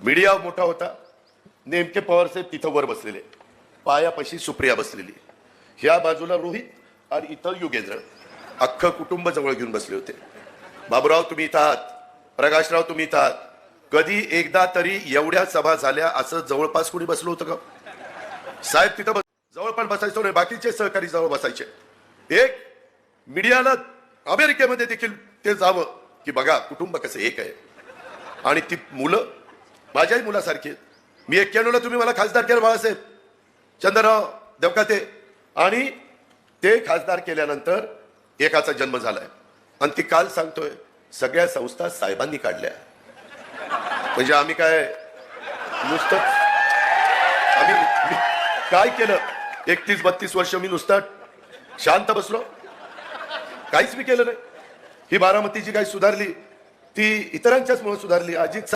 Media मोठा होता, नेमके पवार साहेब तिथं वर बसलेले, पायापाशी सुप्रिया बसलेली, ह्या बाजूला रोहित आणि इथं युगेंद्र, अख्खं कुटुंब जवळ घेऊन बसले होते. बाबूराव तुम्ही इथं आहात, प्रकाशराव तुम्ही इथं आहात, कधी एकदा तरी एवढ्या सभा झाल्या असं जवळपास कोणी बसलो होतं का? साहेब तिथं जवळ पण बसायचो नाही, बाकीचे सहकारी जवळ बसायचे. एक मीडियाला अमेरिकेमध्ये देखील ते जावं की बघा कुटुंब कसं एक आहे. आणि ती मुलं माझ्याही मुलासारखी आहेत. मी 91ला तुम्ही मला खासदार केलं बाळासाहेब चंद्रराव देवकाते, आणि ते खासदार केल्यानंतर एकाचा जन्म झालाय आणि ती काल सांगतोय सगळ्या संस्था साहेबांनी काढल्या. म्हणजे आम्ही काय नुसतं आम्ही काय केलं? 31-32 वर्ष मी नुसतं शांत बसलो, काहीच मी केलं नाही. ही बारामतीची काही सुधारली ती इतरांच्याच मुळे सुधारली. अजित